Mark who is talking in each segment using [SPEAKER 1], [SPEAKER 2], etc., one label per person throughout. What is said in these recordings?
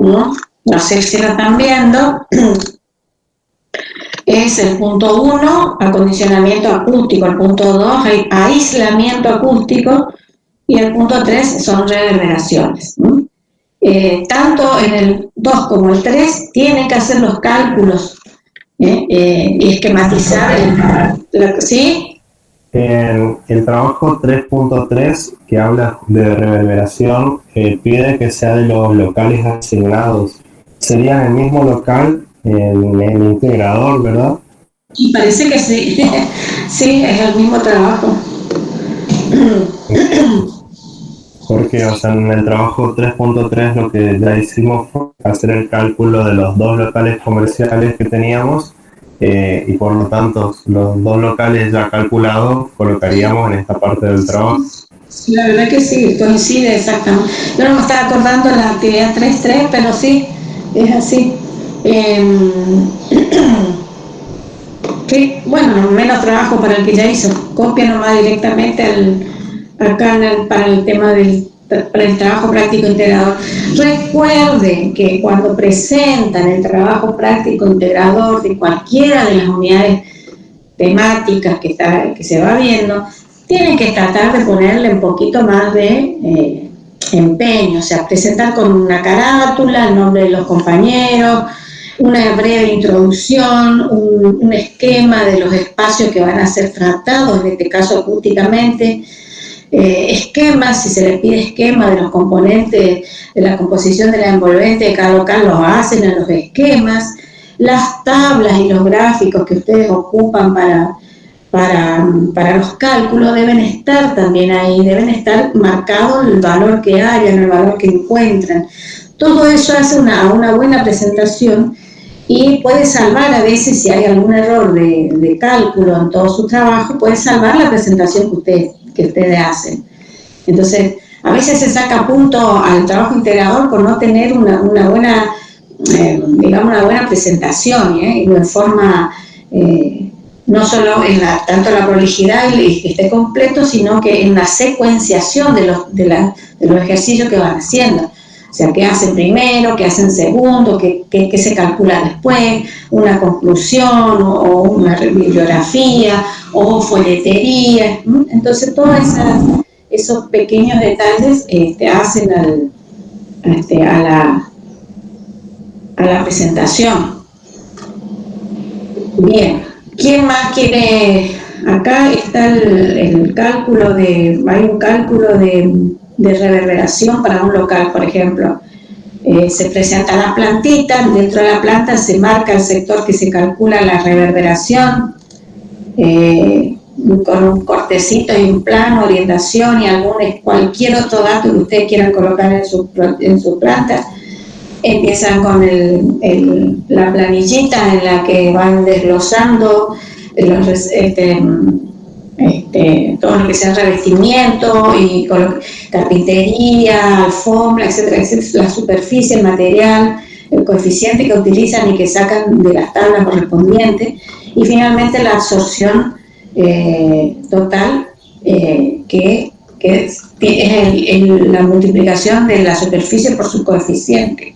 [SPEAKER 1] ¿no? No sé si lo están viendo. Es el punto 1, acondicionamiento acústico, el punto 2, aislamiento acústico, y el punto 3 son reverberaciones, ¿no? Tanto en el 2 como el 3 tienen que hacer los cálculos y esquematizar ¿sí?
[SPEAKER 2] En el trabajo 3.3, que habla de reverberación, pide que sea de los locales asignados. Sería en el mismo local, en el integrador, ¿verdad?
[SPEAKER 1] Y parece que sí, sí, es el mismo trabajo.
[SPEAKER 2] Porque, o sea, en el trabajo 3.3 lo que ya hicimos fue hacer el cálculo de los dos locales comerciales que teníamos y por lo tanto los dos locales ya calculados colocaríamos en esta parte del trabajo.
[SPEAKER 1] Sí, la verdad que sí, coincide exactamente. Yo no me estaba acordando de la actividad 3.3, pero sí, es así. Sí, bueno, menos trabajo para el que ya hizo. Copia nomás directamente acá para el tema para el trabajo práctico integrador. Recuerden que cuando presentan el trabajo práctico integrador de cualquiera de las unidades temáticas que se va viendo, tienen que tratar de ponerle un poquito más de empeño, o sea, presentar con una carátula, el nombre de los compañeros, una breve introducción, un esquema de los espacios que van a ser tratados, en este caso acústicamente, esquemas, si se les pide esquema de los componentes de la composición de la envolvente de cada local, los hacen en los esquemas, las tablas y los gráficos que ustedes ocupan para los cálculos deben estar también ahí, deben estar marcados el valor que hayan, el valor que encuentran. Todo eso hace una buena presentación y puede salvar a veces, si hay algún error de cálculo en todo su trabajo, puede salvar la presentación que ustedes hacen. Entonces, a veces se saca punto al trabajo integrador por no tener una buena, digamos, una buena presentación, y de forma, no solo en tanto la prolijidad y que esté completo, sino que en la secuenciación de los ejercicios que van haciendo. O sea, qué hacen primero, qué hacen segundo, qué se calcula después, una conclusión o una bibliografía o folletería. Entonces, todos esos pequeños detalles hacen a la presentación. Bien, ¿quién más quiere? Acá está el cálculo hay un cálculo de reverberación para un local, por ejemplo. Se presenta la plantita, dentro de la planta se marca el sector que se calcula la reverberación, con un cortecito y un plano, orientación y cualquier otro dato que ustedes quieran colocar en su planta. Empiezan con la planillita en la que van desglosando todo lo que sea revestimiento y carpintería, alfombra, etcétera, etcétera, la superficie, el material, el coeficiente que utilizan y que sacan de las tablas correspondientes, y finalmente la absorción total, que es la multiplicación de la superficie por su coeficiente.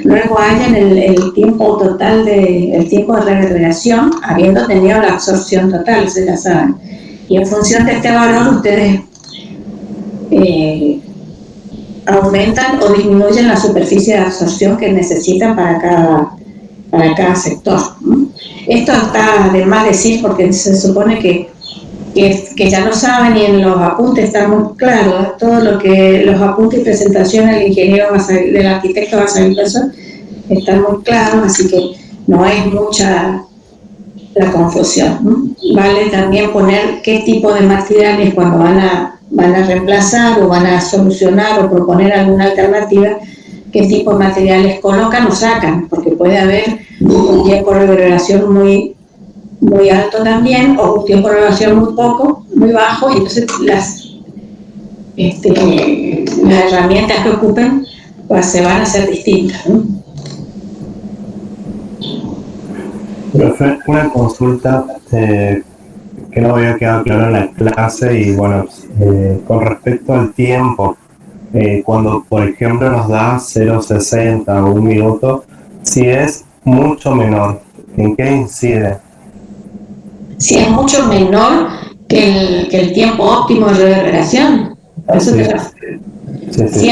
[SPEAKER 1] Luego hallan el tiempo total el tiempo de reverberación, habiendo tenido la absorción total, ustedes ya saben. Y en función de este valor, ustedes aumentan o disminuyen la superficie de absorción que necesitan para cada sector. Esto está de más decir porque se supone que ya lo saben y en los apuntes está muy claro. Todo lo que los apuntes y presentaciones del ingeniero del arquitecto va a salir eso, están muy claros, así que no es mucha la confusión, ¿no? Vale también poner qué tipo de materiales cuando van a reemplazar o van a solucionar o proponer alguna alternativa, qué tipo de materiales colocan o sacan, porque puede haber un tiempo de reverberación muy alto también, o un tiempo de reverberación muy bajo, y entonces las herramientas que ocupen pues se van a hacer distintas, ¿no?
[SPEAKER 2] Profe, una consulta que no había quedado claro en la clase y bueno, con respecto al tiempo, cuando por ejemplo nos da 0,60 o un minuto, si es mucho menor, ¿en qué incide?
[SPEAKER 1] Si es mucho menor que el tiempo óptimo de reverberación. Eso
[SPEAKER 2] Sí,
[SPEAKER 1] te
[SPEAKER 2] sí,
[SPEAKER 1] Si
[SPEAKER 2] sí.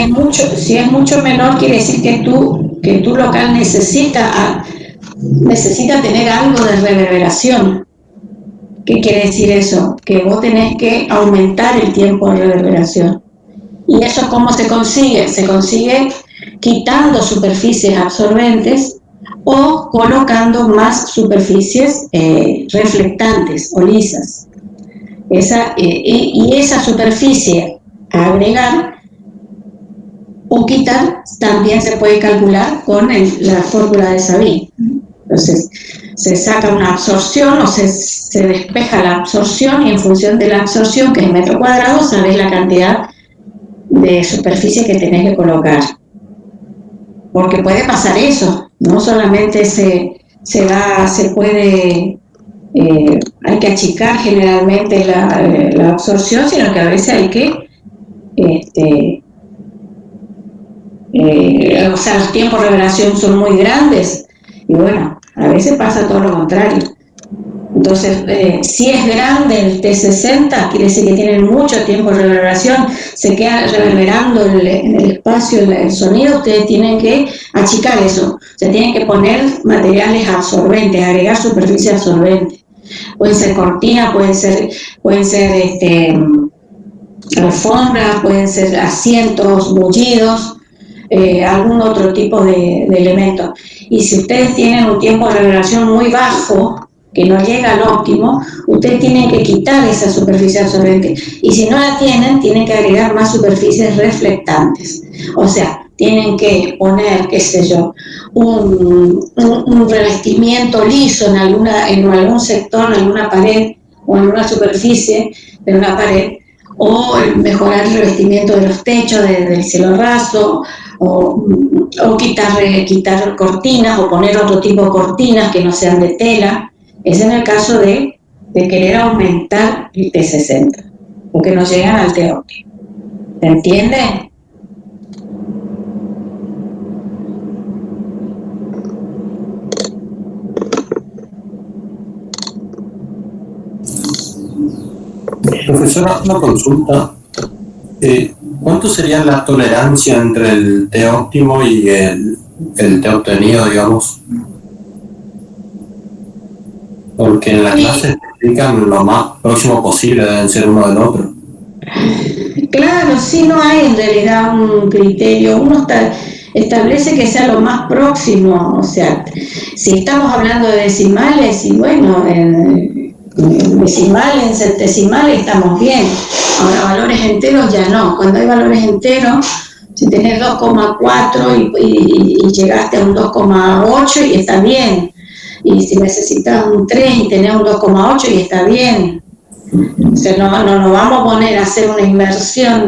[SPEAKER 1] si es mucho menor, quiere decir que tu local necesita tener algo de reverberación. ¿Qué quiere decir eso? Que vos tenés que aumentar el tiempo de reverberación. ¿Y eso cómo se consigue? Se consigue quitando superficies absorbentes o colocando más superficies reflectantes o lisas. Y esa superficie a agregar o quitar también se puede calcular con la fórmula de Sabine. Entonces, se saca una absorción o se despeja la absorción y en función de la absorción, que es metro cuadrado, sabes la cantidad de superficie que tenés que colocar. Porque puede pasar eso, no solamente se puede, hay que achicar generalmente la absorción, sino que a veces hay que o sea, los tiempos de revelación son muy grandes y bueno, a veces pasa todo lo contrario. Entonces, si es grande el T60, quiere decir que tienen mucho tiempo de reverberación, se queda reverberando en el espacio el sonido, ustedes tienen que achicar eso, o sea, tienen que poner materiales absorbentes, agregar superficie absorbente. Pueden ser cortinas, pueden ser alfombras, pueden ser asientos, bullidos, algún otro tipo de elemento. Y si ustedes tienen un tiempo de reverberación muy bajo, que no llega al óptimo, ustedes tienen que quitar esa superficie absorbente. Y si no la tienen, tienen que agregar más superficies reflectantes. O sea, tienen que poner, qué sé yo, un revestimiento liso en algún sector, en alguna pared o en una superficie de una pared, o mejorar el revestimiento de los techos del cielo raso, o quitar cortinas o poner otro tipo de cortinas que no sean de tela. Es en el caso de querer aumentar el T60, porque no llegan al T óptimo. ¿Se entiende?
[SPEAKER 3] Profesora, una consulta. ¿Cuánto sería la tolerancia entre el T óptimo y el T obtenido, digamos? Porque en la clase se explican lo más próximo posible, deben ser uno del otro.
[SPEAKER 1] Claro, sí, no hay en realidad un criterio. Uno establece que sea lo más próximo. O sea, si estamos hablando de decimales, y bueno, en decimales, en centesimales estamos bien. Ahora, valores enteros ya no. Cuando hay valores enteros, si tenés 2,4 y llegaste a un 2,8 y está bien. Y si necesitas un 3 y tenés un 2,8 y está bien. O sea, no nos vamos a poner a hacer una inversión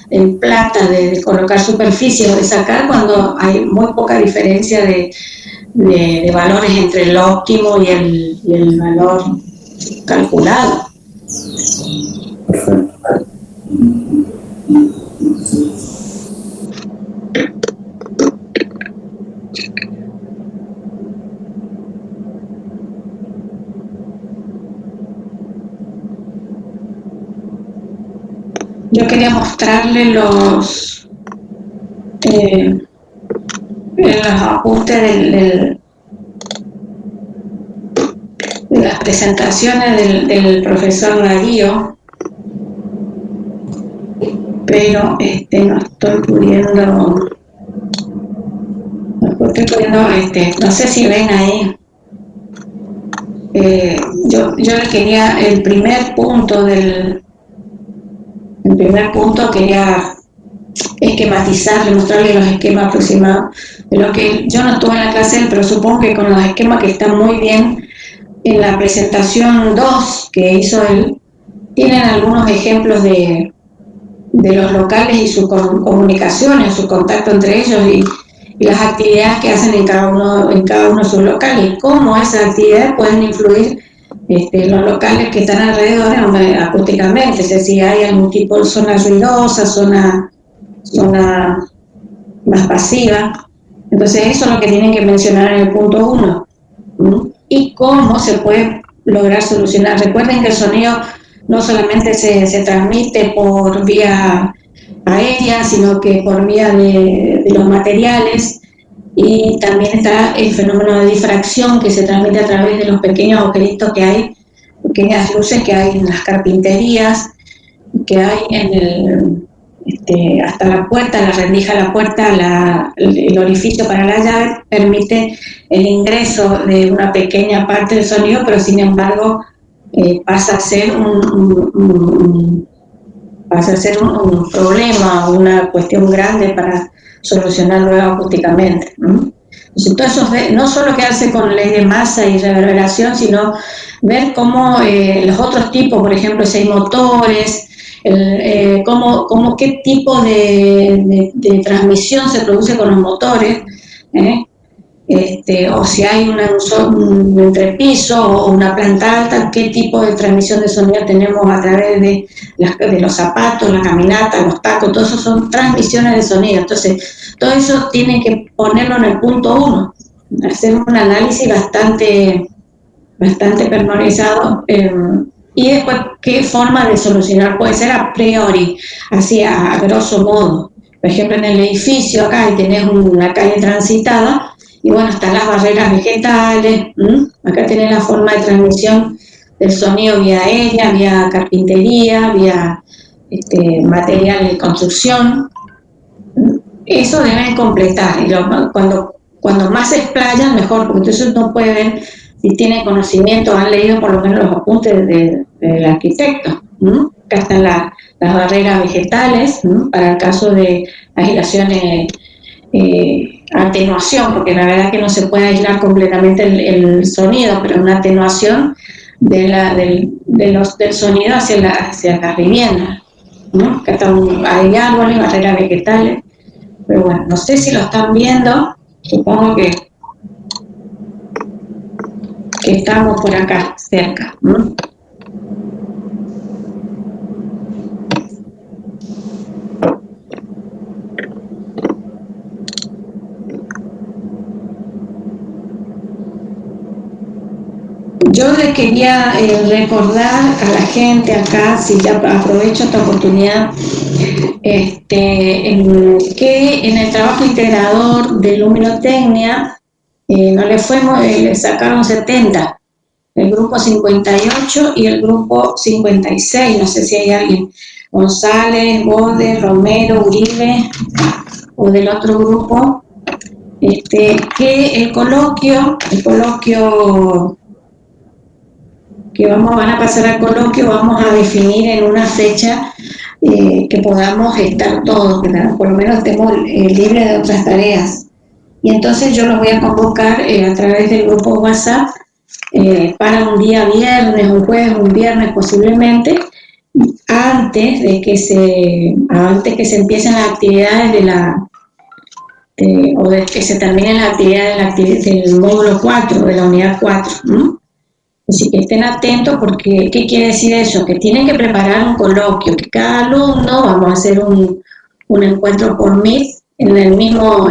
[SPEAKER 1] en plata de colocar superficies o de sacar cuando hay muy poca diferencia de valores entre el óptimo y el valor calculado.
[SPEAKER 3] Perfecto.
[SPEAKER 1] Yo quería mostrarle los apuntes de las presentaciones del profesor Darío, pero no estoy pudiendo, no sé si ven ahí. Yo le quería el primer punto quería esquematizarle, mostrarle los esquemas aproximados de lo que yo no estuve en la clase, pero supongo que con los esquemas que están muy bien en la presentación 2 que hizo él, tienen algunos ejemplos de los locales y sus comunicaciones, su contacto entre ellos y las actividades que hacen en cada uno de sus locales, y cómo esas actividades pueden influir los locales que están alrededor acústicamente, es decir, si hay algún tipo de zona ruidosa, zona zona más pasiva. Entonces eso es lo que tienen que mencionar en el punto 1. Y cómo se puede lograr solucionar. Recuerden que el sonido no solamente se transmite por vía aérea, sino que por vía de los materiales, y también está el fenómeno de difracción que se transmite a través de los pequeños agujeritos que hay, pequeñas luces que hay en las carpinterías, que hay en hasta la puerta, la rendija de la puerta, el orificio para la llave permite el ingreso de una pequeña parte del sonido, pero sin embargo pasa a ser un problema, una cuestión grande para solucionar luego acústicamente. Entonces, todo eso, no solo quedarse con ley de masa y reverberación, sino ver cómo los otros tipos, por ejemplo, si hay motores, qué tipo de transmisión se produce con los motores, o si hay un entrepiso o una planta alta, qué tipo de transmisión de sonido tenemos a través de los zapatos, la caminata, los tacos, todo eso son transmisiones de sonido. Entonces, todo eso tiene que ponerlo en el punto 1, hacer un análisis bastante pormenorizado, y después qué forma de solucionar puede ser a priori, así a grosso modo. Por ejemplo, en el edificio acá tenés una calle transitada, y bueno, están las barreras vegetales, acá tenés la forma de transmisión del sonido vía aérea, vía carpintería, vía material de construcción. Eso deben completar, y cuando más se explayan, mejor, porque entonces uno puede ver si tiene conocimiento, han leído por lo menos los apuntes del arquitecto. Acá están las barreras vegetales, para el caso de aislaciones, atenuación, porque la verdad que no se puede aislar completamente el sonido, pero una atenuación del sonido hacia las viviendas. Acá hay árboles, barreras vegetales, pero bueno, no sé si lo están viendo, supongo que estamos por acá, cerca. Yo le quería recordar a la gente acá, si ya aprovecho esta oportunidad, que en el trabajo integrador de luminotecnia no le le sacaron 70, el grupo 58 y el grupo 56, no sé si hay alguien, González, Bode, Romero, Uribe, o del otro grupo, que el coloquio que van a pasar al coloquio, vamos a definir en una fecha que podamos estar todos, ¿verdad? Por lo menos estemos libres de otras tareas. Y entonces yo los voy a convocar a través del grupo WhatsApp para un día viernes, un jueves, un viernes posiblemente, antes que se empiecen las actividades o de que se terminen las actividades del módulo 4, de la unidad 4. Así que estén atentos, porque ¿qué quiere decir eso? Que tienen que preparar un coloquio, que cada alumno, vamos a hacer un encuentro por Meet en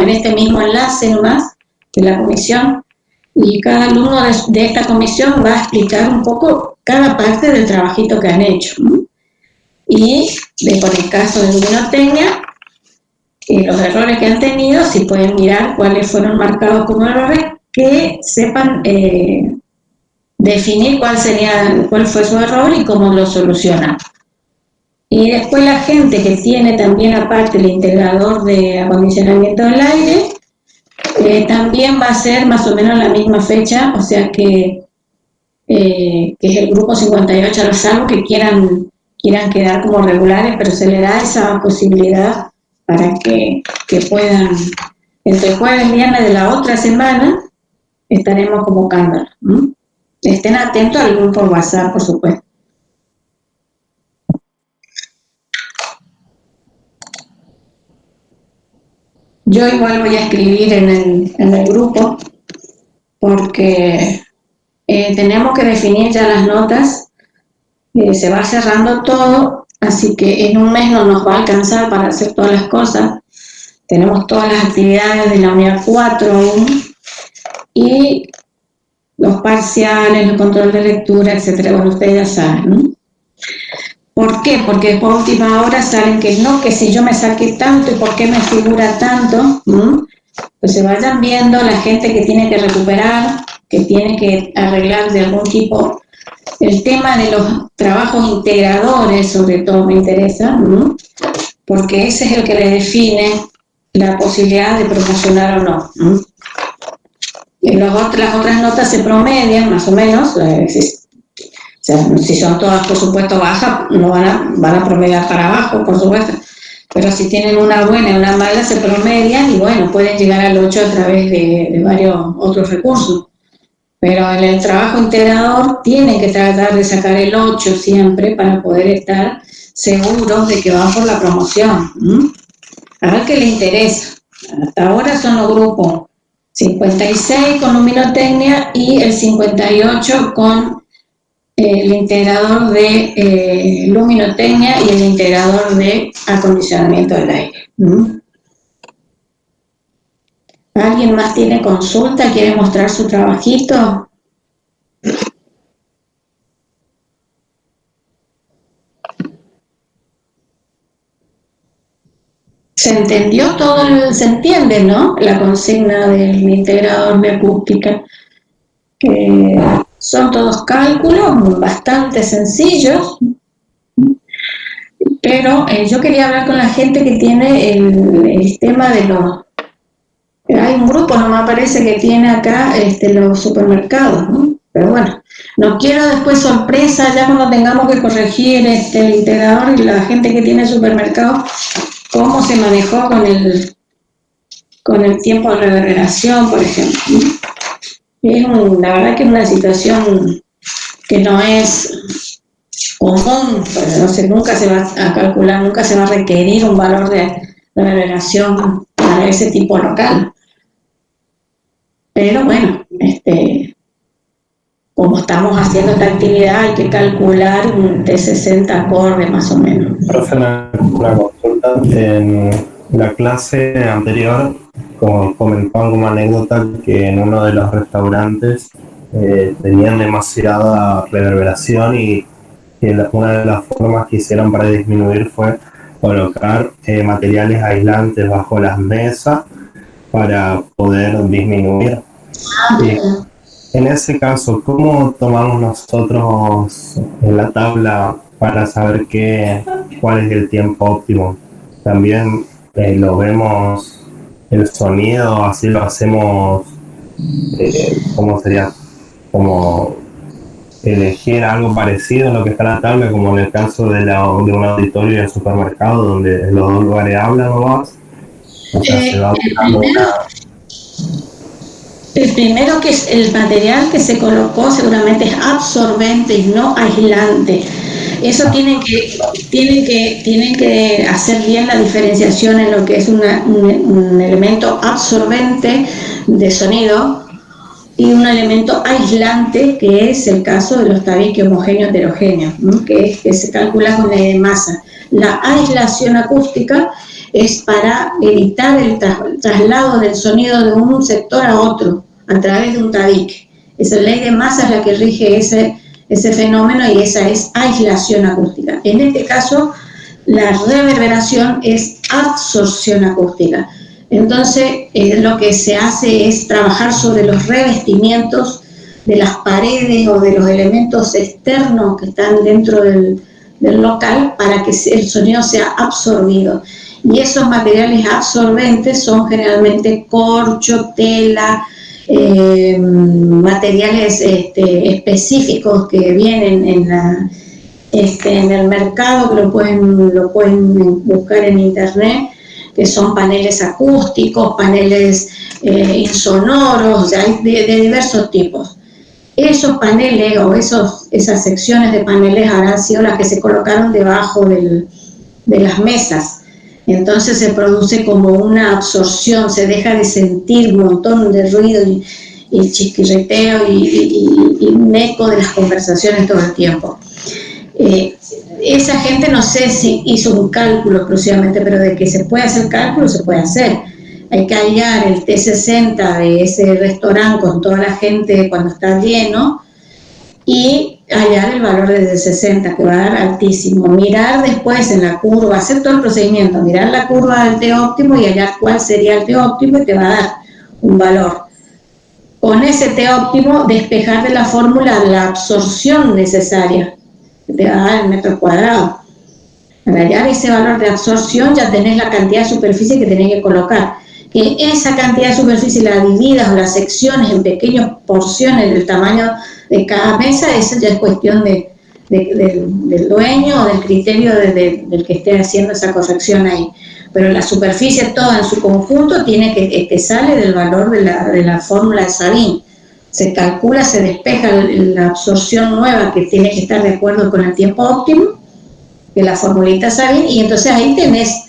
[SPEAKER 1] este mismo enlace nomás de la comisión, y cada alumno de esta comisión va a explicar un poco cada parte del trabajito que han hecho. Y por el caso de luminotecnia, los errores que han tenido, si pueden mirar cuáles fueron marcados como errores, que sepan definir cuál fue su error y cómo lo solucionan. Y después la gente que tiene también aparte el integrador de acondicionamiento del aire, también va a ser más o menos la misma fecha, o sea que es el grupo 58, a los salvo que quieran quedar como regulares, pero se le da esa posibilidad para que puedan, entre jueves y viernes de la otra semana, estaremos convocándolos. Estén atentos al grupo WhatsApp, por supuesto. Yo igual voy a escribir en el grupo, porque tenemos que definir ya las notas, se va cerrando todo, así que en un mes no nos va a alcanzar para hacer todas las cosas. Tenemos todas las actividades de la unidad 4 aún, y los parciales, el control de lectura, etcétera. Bueno, ustedes ya saben, ¿no? ¿Por qué? Porque por última hora salen que no, que si yo me saqué tanto y por qué me figura tanto, pues se vayan viendo la gente que tiene que recuperar, que tiene que arreglar de algún tipo. El tema de los trabajos integradores, sobre todo, me interesa, porque ese es el que le define la posibilidad de promocionar o no. Y las otras notas se promedian, más o menos, o sea, si son todas, por supuesto, bajas, no van a promediar para abajo, por supuesto. Pero si tienen una buena y una mala, se promedian y, bueno, pueden llegar al 8 a través de varios otros recursos. Pero en el trabajo integrador tienen que tratar de sacar el 8 siempre para poder estar seguros de que van por la promoción. A ver qué les interesa. Hasta ahora son los grupos 56 con luminotecnia y el 58 con el integrador de luminotecnia y el integrador de acondicionamiento del aire. ¿Alguien más tiene consulta? ¿Quiere mostrar su trabajito? ¿Se entendió todo? Se entiende, ¿no? La consigna del integrador de acústica. Son todos cálculos bastante sencillos, pero yo quería hablar con la gente que tiene el tema de los... Hay un grupo, no me parece, que tiene acá los supermercados, ¿no? Pero bueno, no quiero después sorpresa ya cuando tengamos que corregir el integrador y la gente que tiene supermercados, cómo se manejó con el tiempo de reverberación, por ejemplo. La verdad que es una situación que no es común, pero no sé, nunca se va a calcular, nunca se va a requerir un valor de reverberación para ese tipo local. Pero bueno, como estamos haciendo esta actividad, hay que calcular de 60 acordes más o menos.
[SPEAKER 2] Profe, una consulta. En la clase anterior, como comentaban como anécdota, que en uno de los restaurantes tenían demasiada reverberación y que una de las formas que hicieron para disminuir fue colocar materiales aislantes bajo las mesas para poder disminuir. En ese caso, ¿cómo tomamos nosotros en la tabla para saber cuál es el tiempo óptimo? También lo vemos el sonido, así lo hacemos, ¿cómo sería? Como elegir algo parecido a lo que está en la tabla, como en el caso de un auditorio de supermercado donde los dos lugares hablan o más. O sea, se va buscando
[SPEAKER 1] el primero, que es el material que se colocó, seguramente es absorbente y no aislante. Eso tienen que hacer bien la diferenciación en lo que es un elemento absorbente de sonido y un elemento aislante, que es el caso de los tabiques homogéneos heterogéneos, ¿no? que se calcula con la de masa. La aislación acústica es para evitar el traslado del sonido de un sector a otro a través de un tabique. Esa ley de masa es la que rige ese fenómeno y esa es aislación acústica. En este caso, la reverberación es absorción acústica. Entonces, lo que se hace es trabajar sobre los revestimientos de las paredes o de los elementos externos que están dentro del local para que el sonido sea absorbido. Y esos materiales absorbentes son generalmente corcho, tela, materiales específicos que vienen en el mercado, que lo pueden buscar en internet, que son paneles acústicos, paneles insonoros, o sea, hay de diversos tipos. Esos paneles o esas secciones de paneles habrán sido las que se colocaron debajo de las mesas. Entonces se produce como una absorción, se deja de sentir un montón de ruido y chiquirreteo y un eco de las conversaciones todo el tiempo. esa gente no sé si hizo un cálculo exclusivamente, pero de que se puede hacer cálculo, se puede hacer. Hay que hallar el T60 de ese restaurante con toda la gente cuando está lleno y hallar el valor desde 60, que va a dar altísimo. Mirar después en la curva, hacer todo el procedimiento, mirar la curva del T óptimo y hallar cuál sería el T óptimo y te va a dar un valor. Con ese T óptimo, despejar de la fórmula la absorción necesaria, que te va a dar el metro cuadrado. Para hallar ese valor de absorción ya tenés la cantidad de superficie que tenés que colocar. Que esa cantidad de superficie la dividas o las secciones en pequeñas porciones del tamaño de cada mesa, eso ya es cuestión del dueño o del criterio del que esté haciendo esa corrección ahí. Pero la superficie toda en su conjunto tiene que sale del valor de la fórmula de Sabin. Se calcula, se despeja la absorción nueva que tiene que estar de acuerdo con el tiempo óptimo de la formulita Sabin, y entonces ahí tenés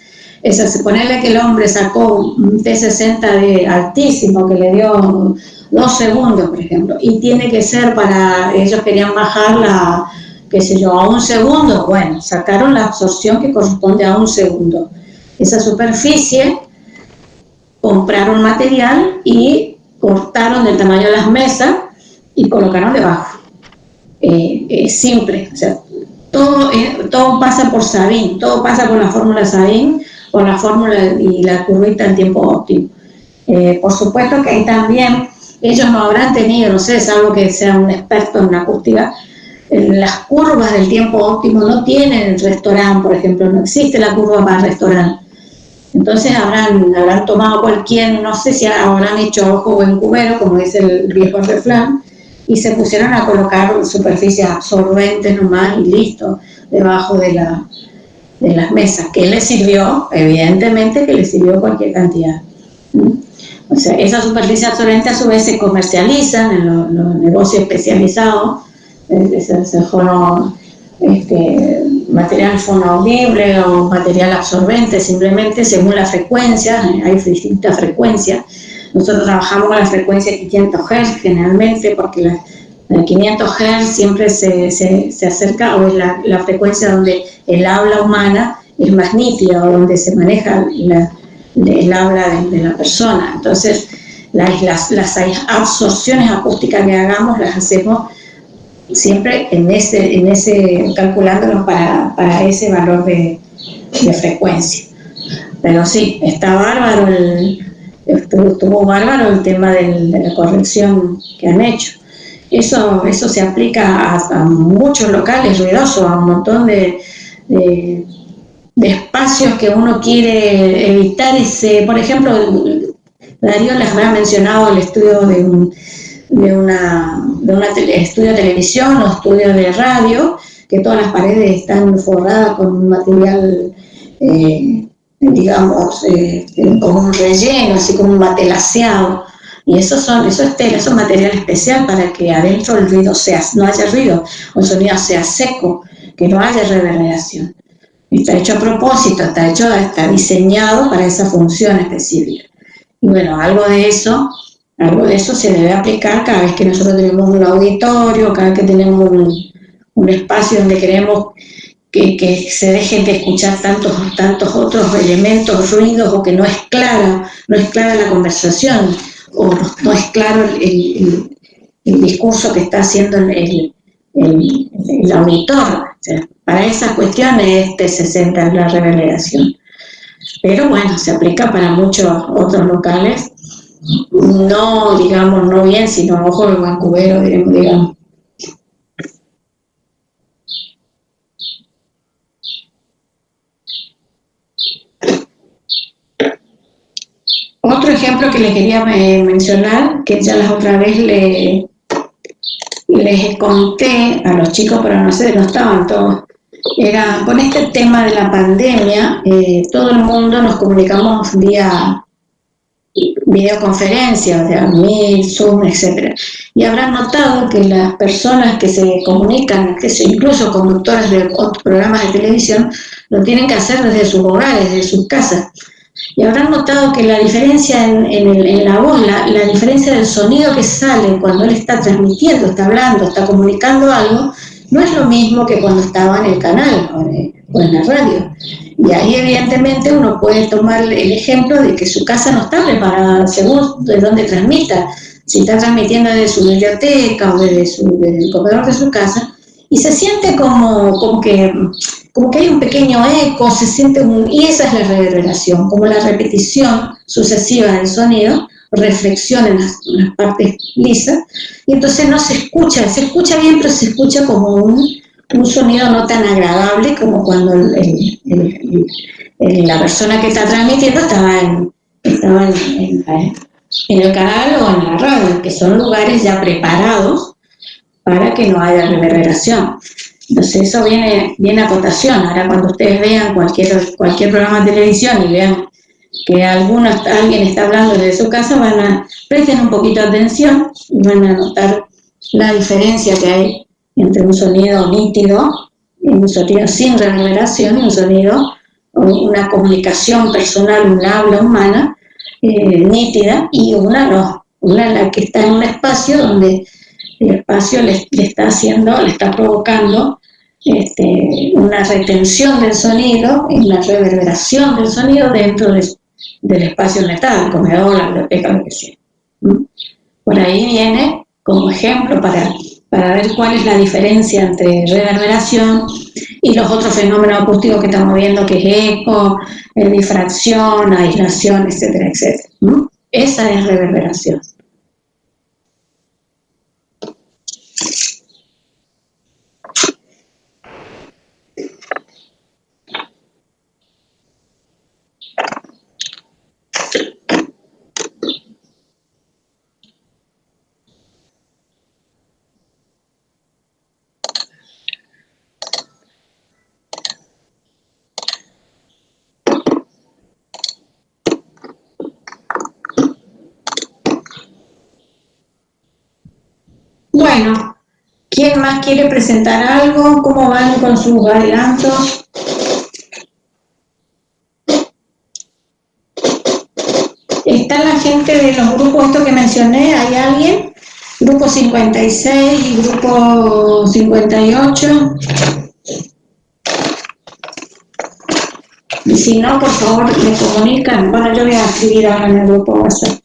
[SPEAKER 1] ponerle que el hombre sacó un T60 de altísimo que le dio 2 segundos, por ejemplo, y tiene que ser para, ellos querían bajarla, qué sé yo, a 1 segundo, bueno, sacaron la absorción que corresponde a 1 segundo. Esa superficie, compraron material y cortaron del tamaño de las mesas y colocaron debajo. Simple, o sea, todo pasa por Sabin, todo pasa por la fórmula Sabin, por la fórmula y la curvita en tiempo óptimo. Por supuesto que ahí también ellos no habrán tenido, no sé, salvo que sea un experto en acústica, las curvas del tiempo óptimo no tienen el restaurante, por ejemplo, no existe la curva para el restaurante. Entonces habrán tomado cualquier, no sé si habrán hecho ojo o en cubero, como dice el viejo refrán, y se pusieron a colocar superficies absorbentes nomás y listo, debajo de las mesas. ¿Qué les sirvió? Evidentemente que les sirvió cualquier cantidad. O sea, esas superficies absorbentes a su vez se comercializan en los negocios especializados, material fonoaudible o material absorbente, simplemente según la frecuencia, hay distintas frecuencias. Nosotros trabajamos con la frecuencia de 500 Hz generalmente, porque la 500 Hz siempre se acerca, o es la frecuencia donde el habla humana es más nítida, o donde se maneja el habla de la persona. Entonces, las absorciones acústicas que hagamos las hacemos siempre en ese calculándolos para ese valor de frecuencia. Pero sí, está bárbaro estuvo bárbaro el tema de la corrección que han hecho. Eso se aplica a muchos locales ruidosos, a un montón de espacios que uno quiere evitar por ejemplo, Darío les habrá mencionado el estudio de un estudio de televisión o estudio de radio, que todas las paredes están forradas con material, digamos, como un relleno, así como un matelaseado, y eso es tela, eso es material especial para que adentro el ruido no haya ruido, o el sonido sea seco, que no haya reverberación. Está hecho a propósito, está diseñado para esa función específica. Y bueno, algo de eso se debe aplicar cada vez que nosotros tenemos un auditorio, cada vez que tenemos un espacio donde queremos que se dejen de escuchar tantos otros elementos, ruidos, o que no es clara la conversación, o no es claro el discurso que está haciendo el auditor. O sea, para esas cuestiones se centra la reverberación. Pero bueno, se aplica para muchos otros locales, no bien, sino ojo de buen cubero, digamos. Otro ejemplo que les quería mencionar, que ya la otra vez les conté a los chicos, pero no estaban todos, era con este tema de la pandemia, todo el mundo nos comunicamos vía videoconferencia, o sea, Meet, Zoom, etc. Y habrán notado que las personas que se comunican, incluso conductores de otros programas de televisión, lo tienen que hacer desde sus hogares, desde sus casas. Y habrán notado que la diferencia en la voz, la diferencia del sonido que sale cuando él está transmitiendo, está hablando, está comunicando algo, no es lo mismo que cuando estaba en el canal o en la radio. Y ahí evidentemente uno puede tomar el ejemplo de que su casa no está preparada según de dónde transmita, si está transmitiendo desde su biblioteca o desde el comedor de su casa, y se siente como que hay un pequeño eco, y esa es la reverberación, como la repetición sucesiva del sonido, reflexión en las partes lisas, y entonces no se escucha bien, pero se escucha como un sonido no tan agradable como cuando la persona que está transmitiendo estaba en el canal o en la radio, que son lugares ya preparados para que no haya reverberación. Entonces eso viene a cotación. Ahora cuando ustedes vean cualquier programa de televisión y vean que alguien está hablando desde su casa, presten un poquito de atención y van a notar la diferencia que hay entre un sonido nítido, y un sonido sin reverberación, y un sonido, una comunicación personal, un habla humana nítida, y una no, una la que está en un espacio donde el espacio le está provocando una retención del sonido y una reverberación del sonido dentro del espacio donde está, el comedor, la biblioteca, lo que sea. Por ahí viene como ejemplo para ver cuál es la diferencia entre reverberación y los otros fenómenos acústicos que estamos viendo, que es eco, difracción, aislación, etcétera, etcétera. Esa es reverberación. Bueno, ¿quién más quiere presentar algo? ¿Cómo van con sus adelantos? ¿Está la gente de los grupos estos que mencioné? ¿Hay alguien? Grupo 56 y grupo 58. Y si no, por favor, me comunican. Bueno, yo voy a escribir ahora en el grupo WhatsApp.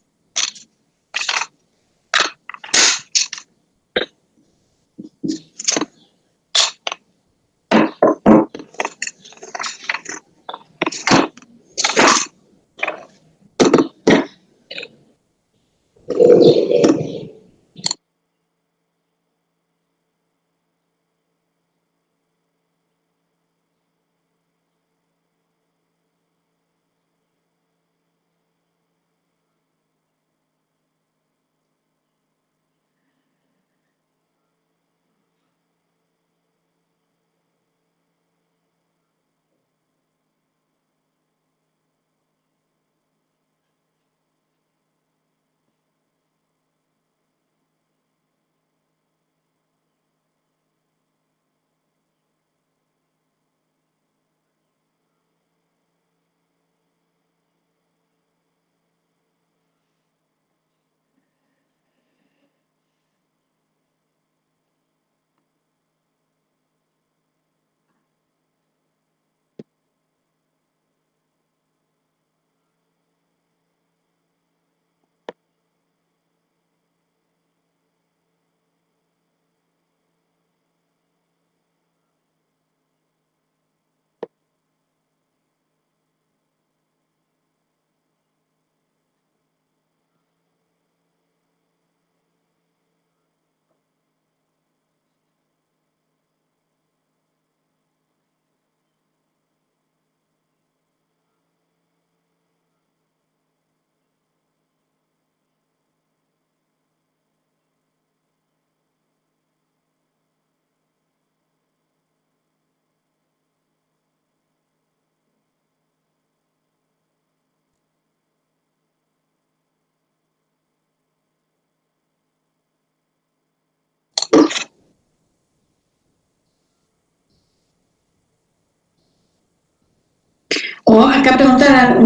[SPEAKER 1] O acá preguntan,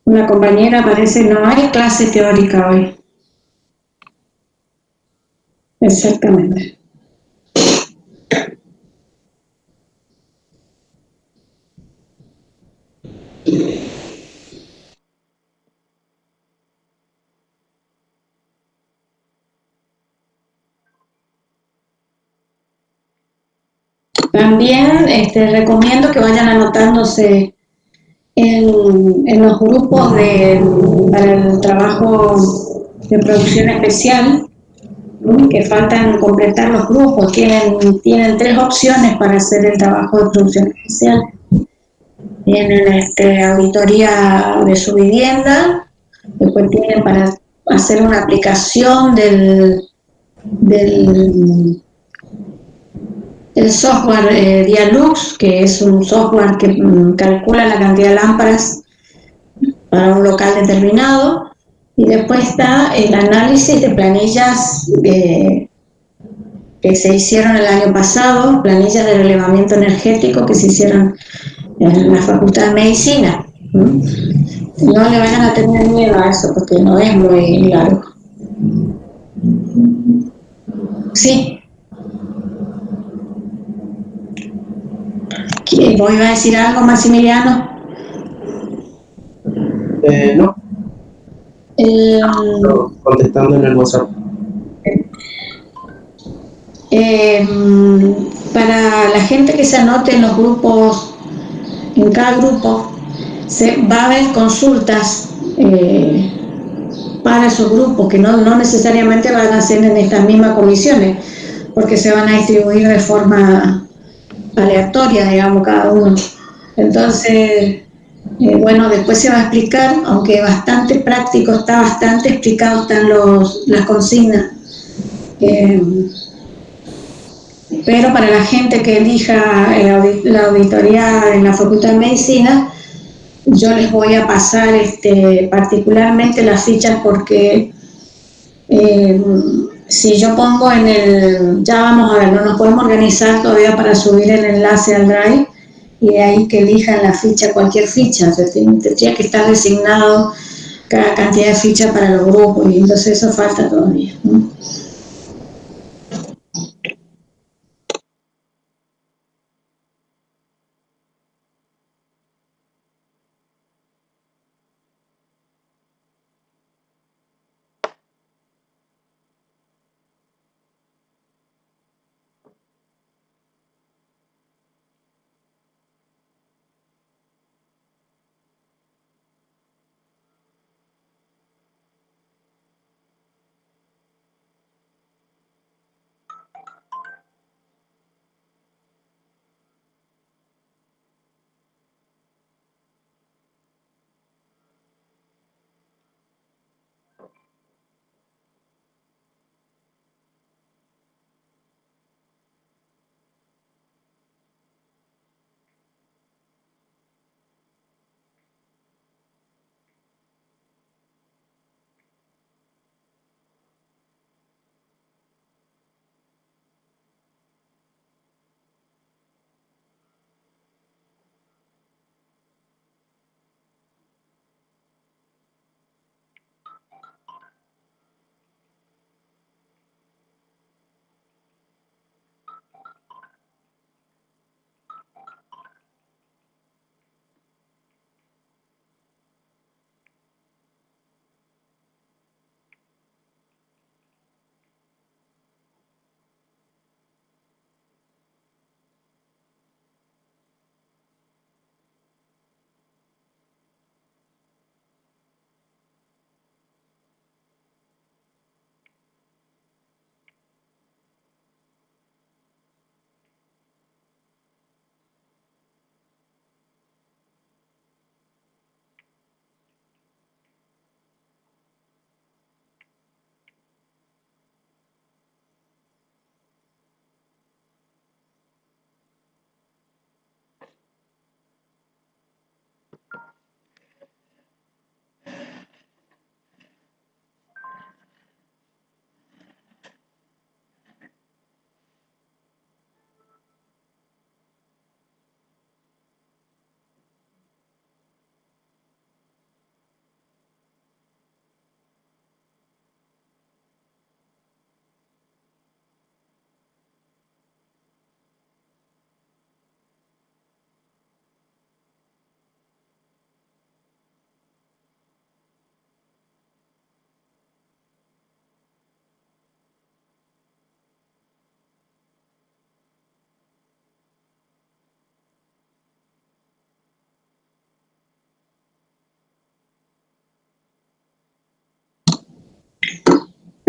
[SPEAKER 1] una compañera parece, no hay clase teórica hoy. Exactamente. También recomiendo que vayan anotándose en los grupos para el trabajo de producción especial, que faltan completar los grupos. Tienen 3 opciones para hacer el trabajo de producción especial. Tienen auditoría de su vivienda, después tienen para hacer una aplicación del el software Dialux, que es un software que calcula la cantidad de lámparas para un local determinado, y después está el análisis de planillas que se hicieron el año pasado, planillas de relevamiento energético que se hicieron en la Facultad de Medicina. No le vayan a tener miedo a eso porque no es muy largo. Sí. ¿Vos ibas a decir algo, Maximiliano?
[SPEAKER 4] No. Contestando en el WhatsApp.
[SPEAKER 1] Para la gente que se anote en los grupos, en cada grupo, va a haber consultas para esos grupos, que no necesariamente van a ser en estas mismas comisiones, porque se van a distribuir de forma aleatoria, digamos, cada uno. Entonces, bueno, después se va a explicar, aunque bastante práctico, está bastante explicado, están las consignas. Pero para la gente que elija la auditoría en la Facultad de Medicina, yo les voy a pasar particularmente las fichas porque si yo pongo ya vamos a ver, no nos podemos organizar todavía para subir el enlace al Drive y de ahí que elijan la ficha, cualquier ficha, o sea, tendría que estar designado cada cantidad de fichas para los grupos y entonces eso falta todavía, ¿no?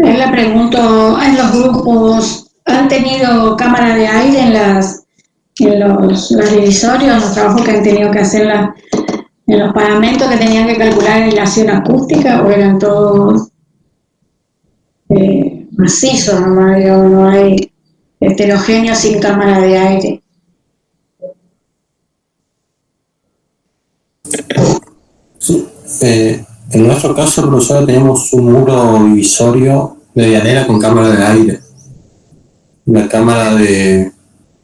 [SPEAKER 1] Le pregunto, en los grupos, ¿han tenido cámara de aire en los divisorios, los trabajos que han tenido que hacer en los paramentos que tenían que calcular aislación acústica, o eran todos macizos nomás, digamos, no hay heterogéneos sin cámara de aire?
[SPEAKER 3] Sí. En nuestro caso, profesora, teníamos un muro divisorio de llanera con cámara de aire. Una cámara de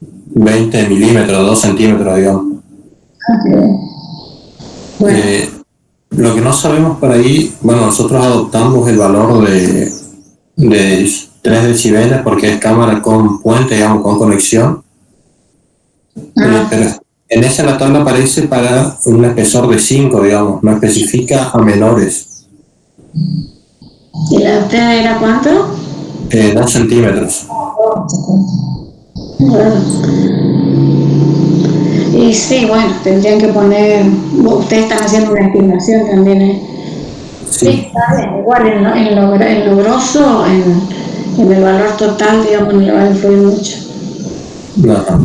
[SPEAKER 3] 20 milímetros, 2 centímetros, digamos.
[SPEAKER 1] Bueno,
[SPEAKER 3] Lo que no sabemos por ahí, bueno, nosotros adoptamos el valor de 3 decibeles porque es cámara con puente, digamos, con conexión. Pero en esa la tabla aparece para un espesor de 5, digamos, no especifica a menores.
[SPEAKER 1] ¿y la de ustedes era cuánto?
[SPEAKER 3] 2 centímetros.
[SPEAKER 1] Bueno. Y sí, bueno, tendrían que poner, ustedes están haciendo una estimación también, ¿eh? Sí, está bien, igual en lo grosso, en el valor total, digamos, no le va a influir mucho.
[SPEAKER 3] Ajá.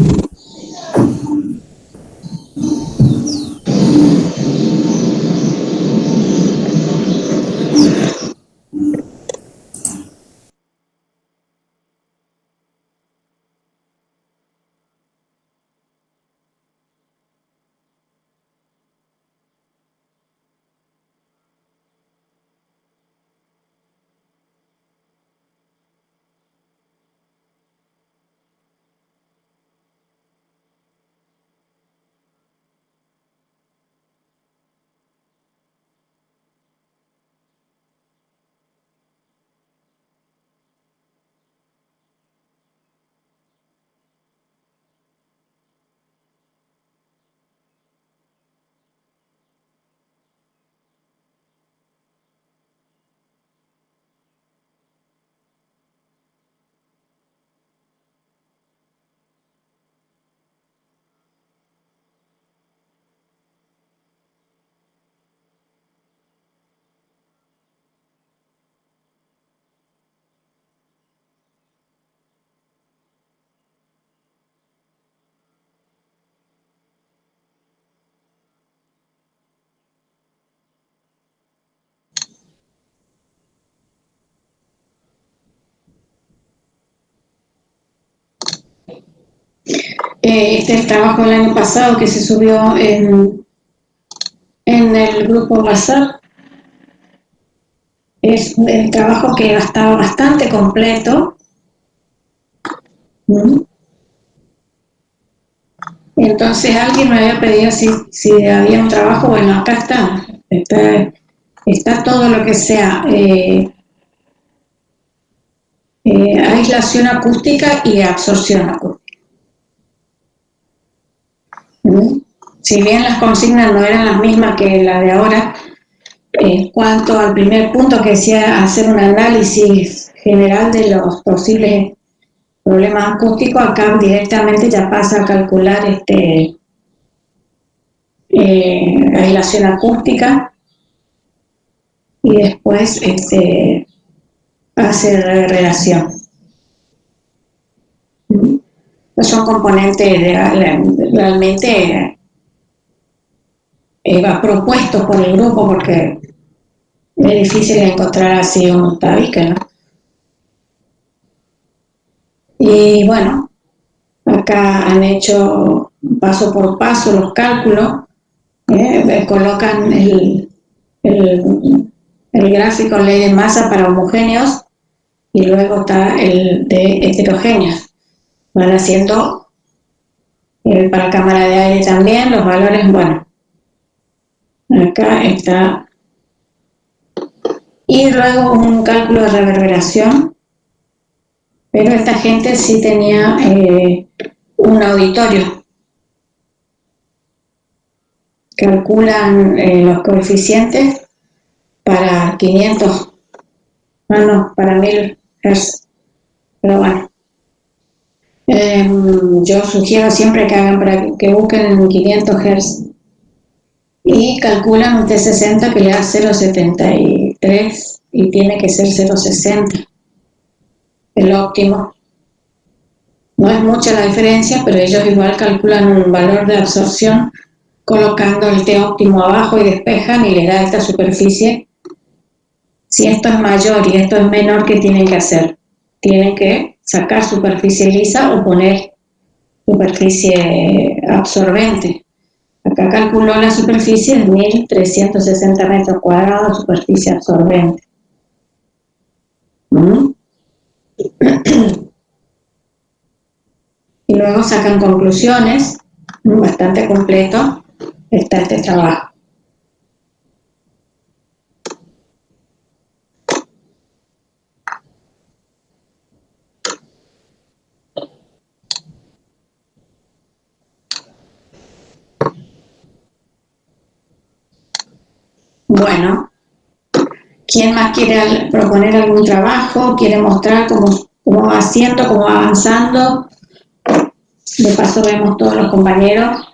[SPEAKER 1] Este es el trabajo del año pasado que se subió en el grupo WhatsApp. Es el trabajo que estaba bastante completo. Entonces alguien me había pedido si había un trabajo. Bueno, acá está todo lo que sea aislación acústica y absorción acústica. Si bien las consignas no eran las mismas que la de ahora, en cuanto al primer punto que decía hacer un análisis general de los posibles problemas acústicos, acá directamente ya pasa a calcular aislación acústica y después hace reverberación. Son componentes realmente propuestos por el grupo porque es difícil encontrar así un tabique, ¿no? Y bueno, acá han hecho paso por paso los cálculos, colocan el gráfico ley de masa para homogéneos y luego está el de heterogéneos. Van haciendo para cámara de aire también los valores, bueno, acá está. Y luego un cálculo de reverberación, pero esta gente sí tenía un auditorio. Calculan los coeficientes para 500, para 1000 Hz. Pero bueno, yo sugiero siempre que hagan para que busquen en 500 Hz y calculan un T60 que le da 0,73 y tiene que ser 0,60. el óptimo. No es mucha la diferencia, pero ellos igual calculan un valor de absorción colocando el T óptimo abajo y despejan y les da esta superficie. Si esto es mayor y esto es menor, ¿qué tienen que hacer? Tienen que sacar superficie lisa o poner superficie absorbente. Acá calculó la superficie de 1.360 metros cuadrados, superficie absorbente. Y luego sacan conclusiones, bastante completo está este trabajo. Bueno, ¿quién más quiere proponer algún trabajo? ¿Quiere mostrar cómo va haciendo, cómo va avanzando? De paso vemos todos los compañeros.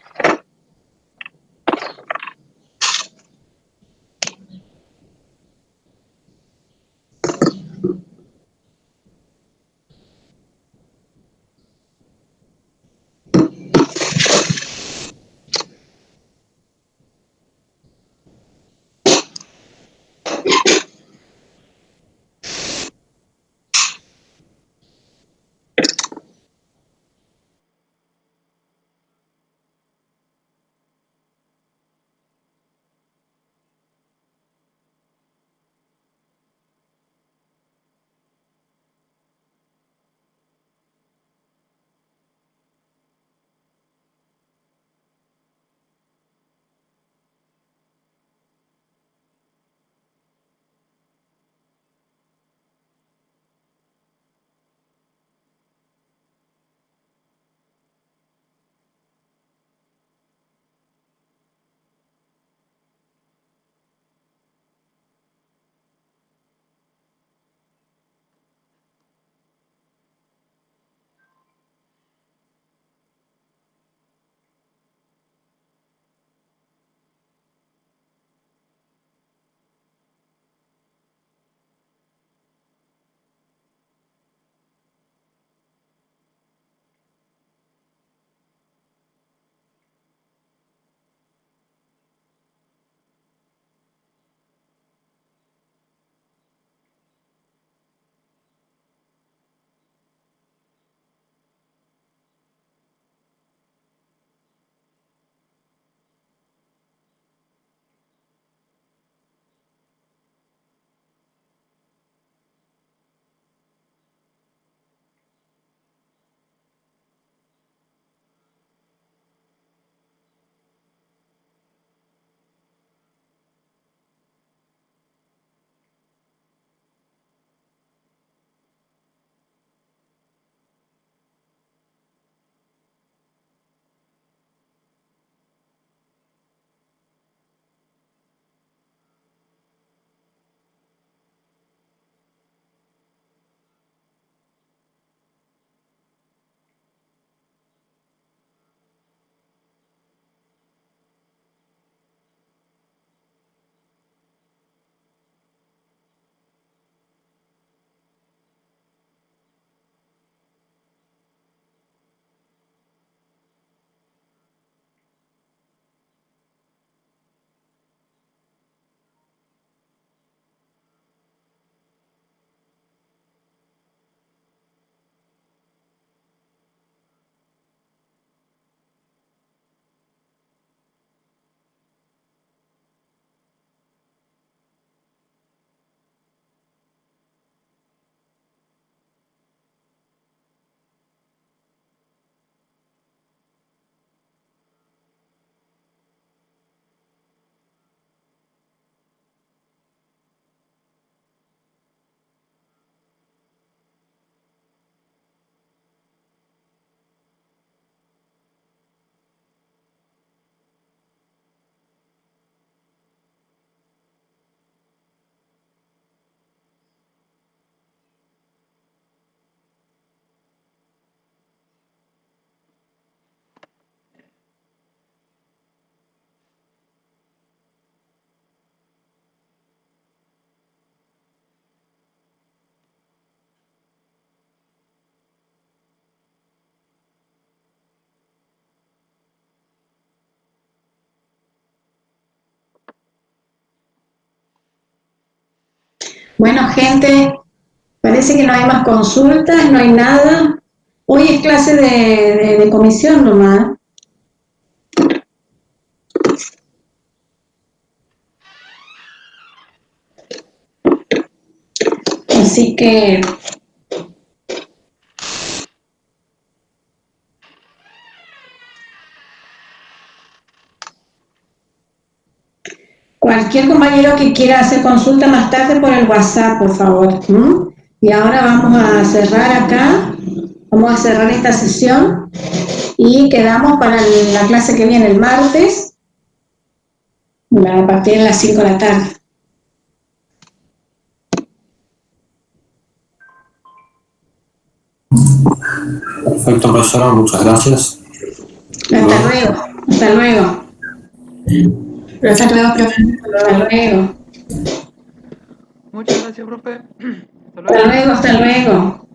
[SPEAKER 1] Bueno, gente, parece que no hay más consultas, no hay nada. Hoy es clase de comisión nomás. Así que cualquier compañero que quiera hacer consulta más tarde por el WhatsApp, por favor. ¿Mm? Y ahora vamos a cerrar acá, vamos a cerrar esta sesión y quedamos para la clase que viene el martes, a partir de las 5 de la tarde.
[SPEAKER 3] Perfecto, profesora, muchas gracias.
[SPEAKER 1] Hasta luego, hasta luego.
[SPEAKER 5] Hasta luego, profe.
[SPEAKER 1] Hasta luego.
[SPEAKER 6] Muchas gracias, profe. Hasta
[SPEAKER 1] Hasta
[SPEAKER 6] luego.
[SPEAKER 1] luego, hasta luego.